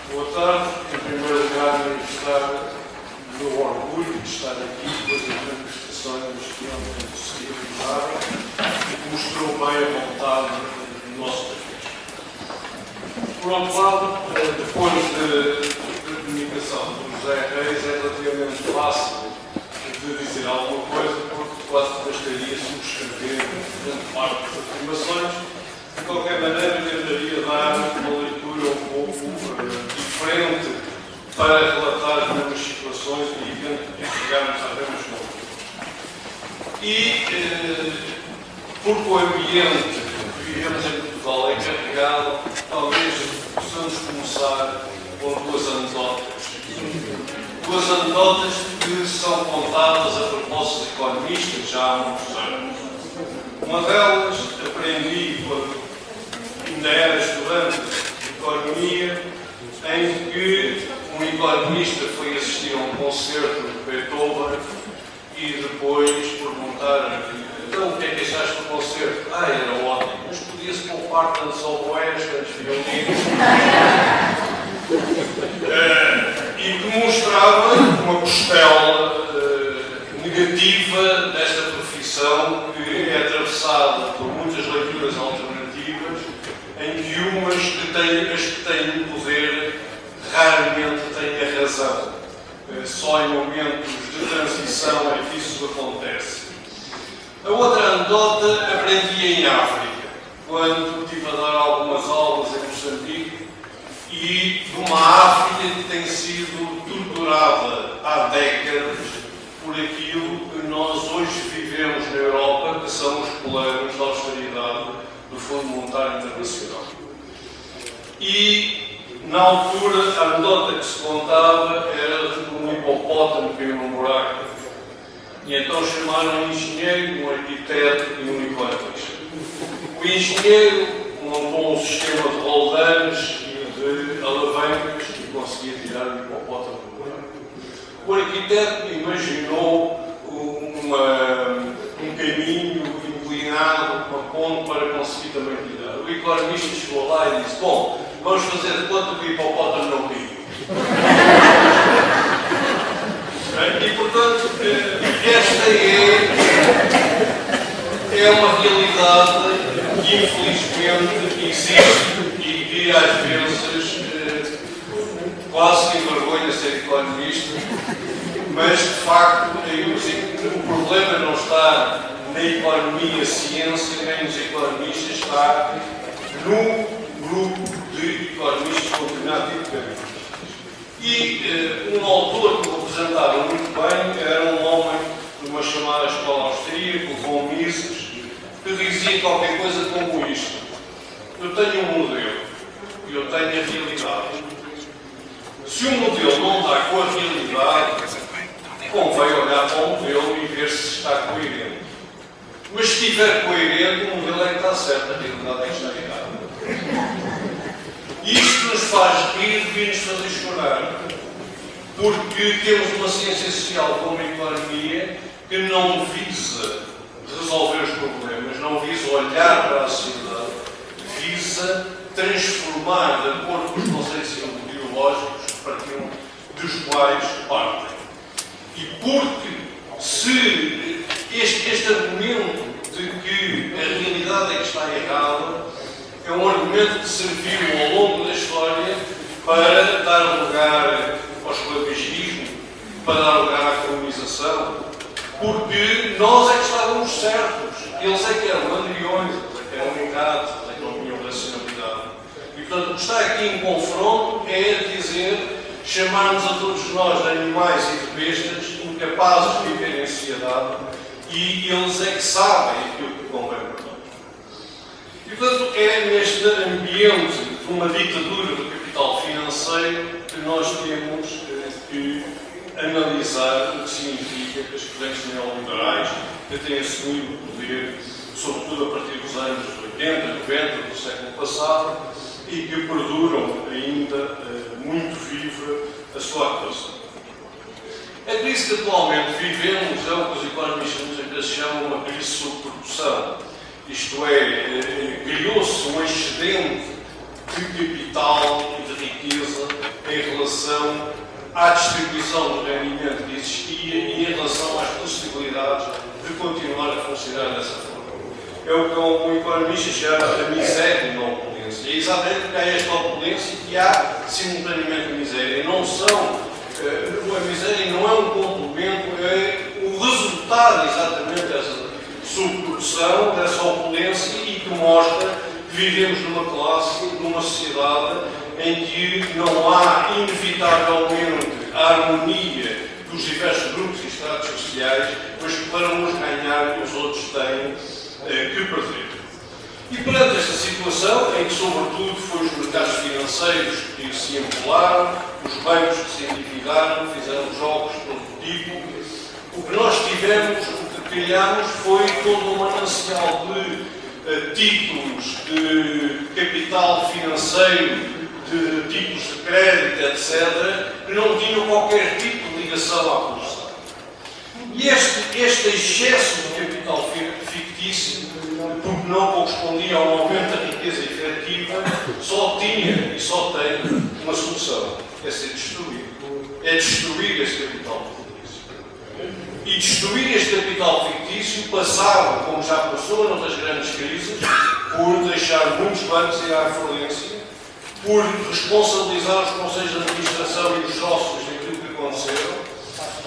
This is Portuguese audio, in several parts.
Boa tarde. Em primeiro lugar, manifestar o meu orgulho de estar aqui depois das manifestações que ontem se realizaram e que mostrou bem a vontade do nosso país. Por outro lado, depois da comunicação do José Reis, é relativamente fácil de dizer alguma coisa, porque quase bastaria subscrever grande parte das afirmações. De qualquer maneira, tentaria dar uma leitura um pouco diferente para relatar as mesmas situações e chegarmos às mesmas conclusões. E, porque o ambiente que vivemos em Portugal é carregado, talvez possamos começar com duas anedotas. Duas anedotas que são contadas a propósito de economistas já há muitos anos. Uma delas aprendi quando ainda era estudante de economia, em que um economista foi assistir a um concerto de Beethoven e depois perguntaram-lhe: então o que é que achaste do concerto? Era ótimo, mas podia-se poupar tantos oboés, tantos violinos. E que mostrava uma costela negativa desta profissão, que é atravessada por muitas leituras alternativas, em que as que têm o poder raramente têm a razão. Só em momentos de transição é que isso acontece. A outra anedota aprendi em África, quando estive a dar algumas aulas em Moçambique, e de uma África que tem sido torturada há décadas por aquilo que nós hoje vivemos na Europa, que são os problemas da austeridade do Fundo Monetário Internacional. E, na altura, a anedota que se contava era de um hipopótamo que caiu num buraco. E então chamaram um engenheiro, um arquiteto e um economista. O engenheiro montou um sistema de roldanas de alavancas que conseguia tirar o hipopótamo do buraco. O arquiteto imaginou um caminho inclinado, uma ponte para conseguir também tirar. O economista chegou lá e disse: bom, vamos fazer de conta que o hipopótamo não caiu. E, portanto, esta é uma realidade que infelizmente existe e que às vezes quase que envergonha ser economista, mas de facto o problema não está na economia, ciência, nem nos economistas, está no grupo de economistas com determinado tipo de caminho. E um autor que o representava muito bem era um homem de uma chamada escola austríaca, o von Mises, que dizia qualquer coisa como isto: eu tenho um modelo e eu tenho a realidade. Se o modelo não está com a realidade, convém olhar para o modelo e ver se está coerente. Mas se estiver coerente, o modelo é que está certo, a realidade é que está errada. Isto nos faz rir, devia-nos fazer chorar, porque temos uma ciência social como a economia que não visa resolver os problemas, não visa olhar para a sociedade, visa transformar de acordo com os conceitos ideológicos dos quais partem. E porque se este argumento de que a realidade é que está errada é um argumento que serviu ao longo da história para dar lugar ao escravagismo, para dar lugar à colonização, porque nós é que estávamos certos, eles é que eram ladrões, eles é que eram ingratos, eles é que não tinham racionalidade. E portanto o que está aqui em confronto é dizer, chamarmos a todos nós de animais e de bestas incapazes de viver em sociedade, e eles é que sabem aquilo que convém para nós. E portanto é neste ambiente de uma ditadura do capital financeiro que nós temos que analisar o que significa que as correntes neoliberais que têm assumido o poder, sobretudo a partir dos anos 80, 90 do século passado, e que perduram ainda muito viva a sua atuação. A crise que atualmente vivemos é o que os economistas muitas vezes chamam uma crise de subprodução. Isto é, criou-se um excedente de capital e de riqueza à distribuição do rendimento que existia e em relação às possibilidades de continuar a funcionar dessa forma. É o que um economista chama a miséria e não a opulência. E é exatamente porque há esta opulência que há simultaneamente a miséria. A miséria não é um complemento, é o resultado exatamente dessa subprodução, dessa opulência e que mostra que vivemos numa classe, numa sociedade em que não há inevitavelmente a harmonia dos diversos grupos e estratos sociais, mas que para uns ganhar os outros têm que perder. E perante esta situação, em que sobretudo foi os mercados financeiros que se empolaram, os bancos que se endividaram, fizeram jogos de todo tipo, o que nós tivemos, o que criámos foi todo um manancial de títulos, de capital financeiro, de títulos de crédito, etc., que não tinham qualquer tipo de ligação à produção. E este excesso de capital fictício, porque não correspondia ao aumento da riqueza efetiva, só tinha e só tem uma solução: é ser destruído. É destruir este capital fictício. E destruir este capital fictício passava, como já passou noutras grandes crises, por deixar muitos bancos ir à falência, por responsabilizar os conselhos de administração e os sócios daquilo que aconteceu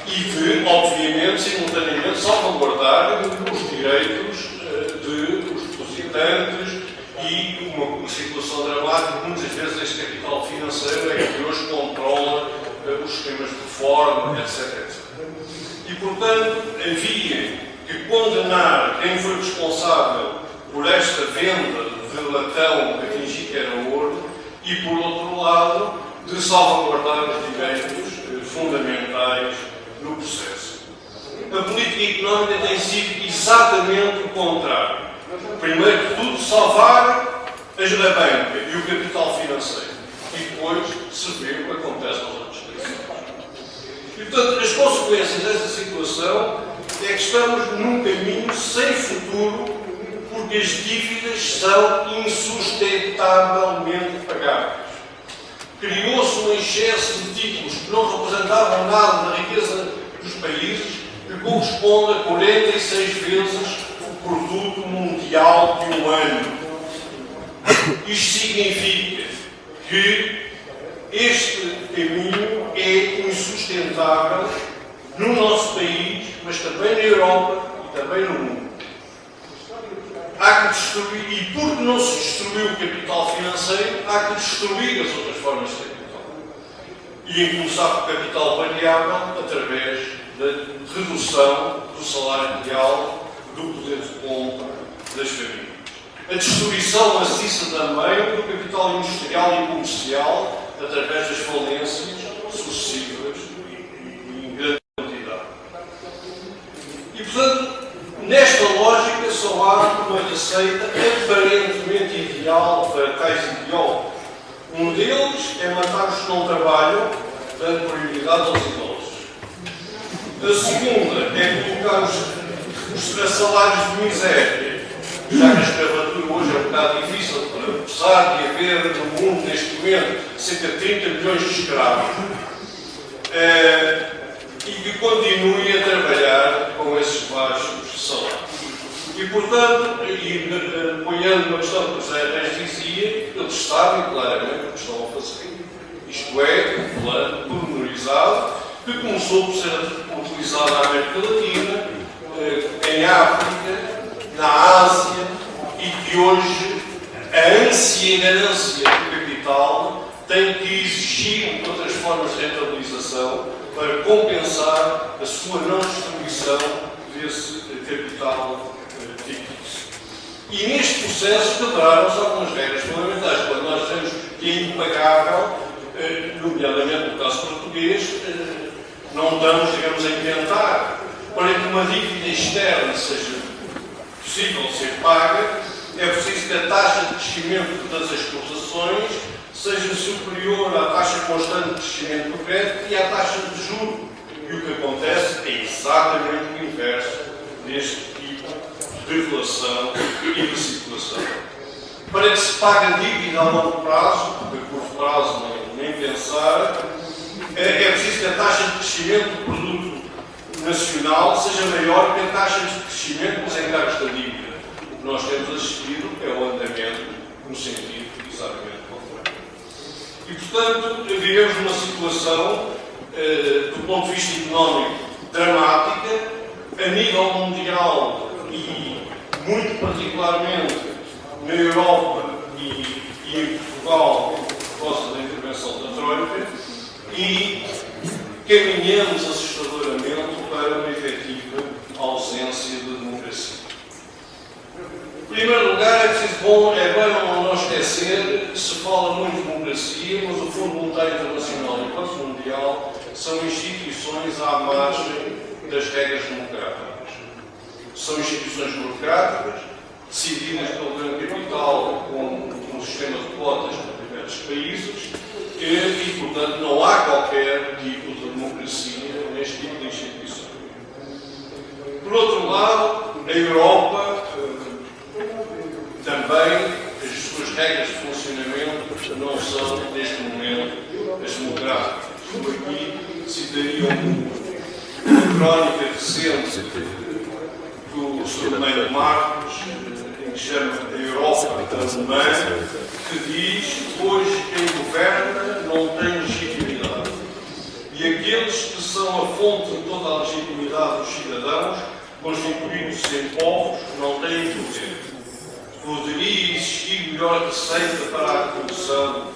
e de, obviamente, simultaneamente, salvaguardar os direitos dos depositantes e uma situação dramática, muitas vezes este capital financeiro é que hoje controla os esquemas de reforma, etc. E, portanto, havia que condenar quem foi responsável por esta venda de latão que atingi que era ouro e, por outro lado, de salvaguardar os direitos fundamentais no processo. A política económica tem sido exatamente o contrário. Primeiro de tudo, salvar a banca e o capital financeiro. E depois se vê o que acontece nas outras países. E, portanto, as consequências desta situação é que estamos num caminho sem futuro, porque as dívidas são insustentavelmente pagáveis. Criou-se um excesso de títulos que não representavam nada da riqueza dos países, que corresponde a 46 vezes o produto mundial de um ano. Isto significa que este caminho é insustentável no nosso país, mas também na Europa e também no mundo. Há que destruir, e porque não se destruiu o capital financeiro, há que destruir as outras formas de capital. E em começar com o capital variável através da redução do salário real, do poder de compra das famílias. A destruição maciça também do capital industrial e comercial através das falências sucessivas e em grande quantidade. E, portanto, nesta lógica só há uma receita aparentemente ideal para tais ideólogos. Um deles é matar os que não trabalham, dando prioridade aos idosos. A segunda é colocar os salários de miséria, já que a escravatura hoje é um bocado difícil, apesar de haver no mundo neste momento cerca de 30 milhões de escravos, e que continue a trabalhar com esses baixos salários. E, portanto, apoiando uma questão que o José Reis dizia, eles sabem claramente o que estão a fazer. Isto é, um plano pormenorizado que começou por ser utilizado na América Latina, em África, na Ásia, e que hoje a ânsia e a ganância do capital tem que exigir outras formas de rentabilização para compensar a sua não distribuição desse capital fictício. E neste processo quebraram-se algumas regras fundamentais. Quando nós dizemos que é impagável, nomeadamente no caso português, não estamos, digamos, a inventar. Para que uma dívida externa seja possível de ser paga, é preciso que a taxa de crescimento das exportações seja superior à taxa constante de crescimento do crédito e à taxa de juros. E o que acontece é exatamente o inverso deste tipo de relação e de situação. Para que se pague a dívida a longo prazo, porque a curto prazo nem pensar, é preciso preciso que a taxa de crescimento do produto nacional seja maior que a taxa de crescimento dos encargos da dívida. O que nós temos assistido é o andamento no sentido exatamente contrário. E, portanto, vivemos numa situação, do ponto de vista económico, dramática, a nível mundial e, muito particularmente, na Europa e em Portugal, por causa da intervenção da Troika, e caminhamos assustadoramente para uma efetiva ausência de democracia. Em primeiro lugar, é bom não esquecer, se fala muito de democracia, mas o Fundo Monetário Internacional e o Banco Mundial são instituições à margem das regras democráticas. São instituições burocráticas, decididas pelo grande capital com um sistema de cotas para diversos países e, portanto, não há qualquer tipo de democracia neste tipo de instituições. Por outro lado, na Europa, também as suas regras de funcionamento não são, neste momento, as democráticas. Como aqui citaria uma crónica recente do Sr. Meio Marcos, em que chama a Europa alemã, que diz que hoje quem governa não tem legitimidade. E aqueles que são a fonte de toda a legitimidade dos cidadãos, constituídos em povos, não têm poder. Poderia existir melhor receita para a corrupção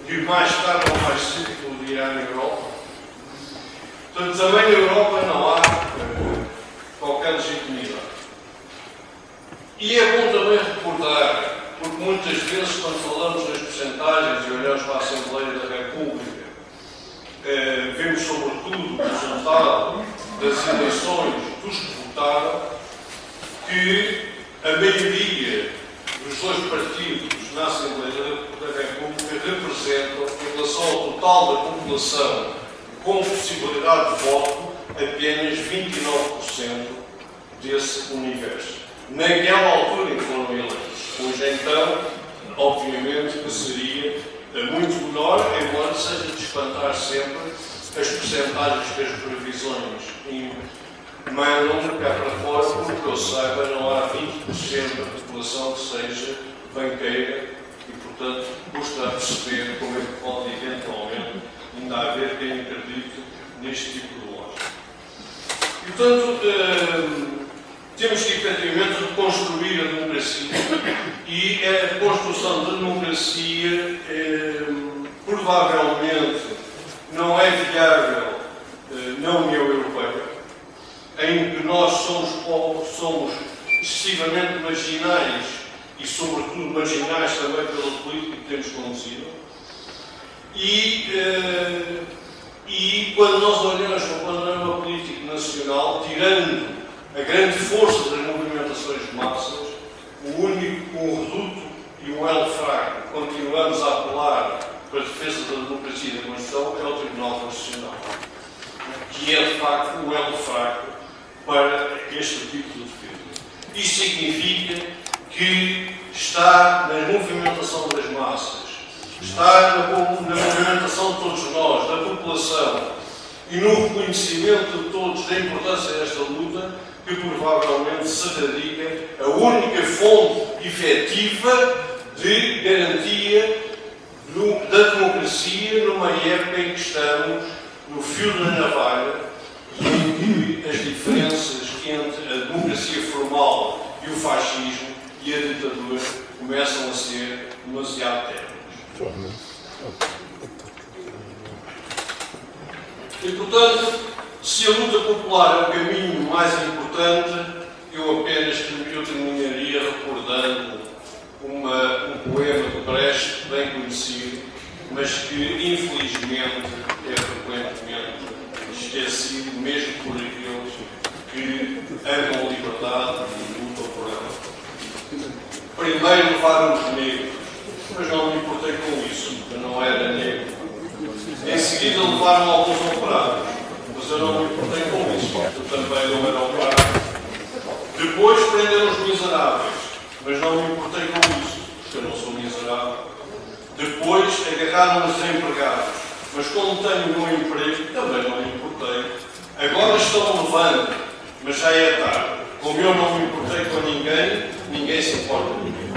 que mais tarde ou mais cedo poderia na Europa? Portanto, também na Europa não há qualquer legitimidade. E é bom também recordar, porque muitas vezes quando falamos das percentagens e olhamos para a Assembleia da República, vemos sobretudo o resultado das eleições dos que votaram, que a maioria dos dois partidos na Assembleia da República representam, em relação ao total da população com possibilidade de voto, apenas 29% desse universo. Naquela altura em que foram eleitos. Hoje, então, obviamente que seria muito menor, embora seja de espantar sempre as percentagens que as previsões mandam cá para fora, porque eu saiba, não há 20% da população que seja banqueira e, portanto, custa a perceber como é que pode eventualmente ainda haver quem acredite neste tipo de lógica. E, portanto, temos que efetivamente reconstruir a democracia e a construção da democracia provavelmente não é viável na União Europeia, em que nós somos excessivamente marginais e, sobretudo, marginais também pela política que temos conduzido. E quando nós olhamos para o panorama político nacional, tirando a grande força das movimentações de massas, o reduto e o elo fraco que continuamos a apelar para a defesa da democracia e da Constituição é o Tribunal Constitucional, que é, de facto, o elo fraco para este tipo de defesa. Isto significa que está na movimentação das massas, está na movimentação de todos nós, da população, e no reconhecimento de todos da importância desta luta, que provavelmente se radica a única fonte efetiva de garantia da democracia numa época em que estamos no fio da navalha e em que as diferenças entre a democracia formal e o fascismo e a ditadura começam a ser demasiado ténues. E, portanto, se a luta popular é o caminho mais importante, eu apenas terminaria recordando um poema de Brecht, bem conhecido, mas que, infelizmente, é frequentemente esquecido, mesmo por aqueles que amam a liberdade e lutam por ela. Primeiro levaram os negros, mas não me importei com isso, eu não era negro. Em seguida levaram alguns operários, mas eu não me importei com isso, eu também não era operário. Depois prenderam os miseráveis, mas não me importei com isso, porque eu não sou miserável. Depois agarraram os desempregados, mas como tenho o meu emprego, também não me importei. Agora estou levando, mas já é tarde. Como eu não me importei com ninguém, ninguém se importa comigo.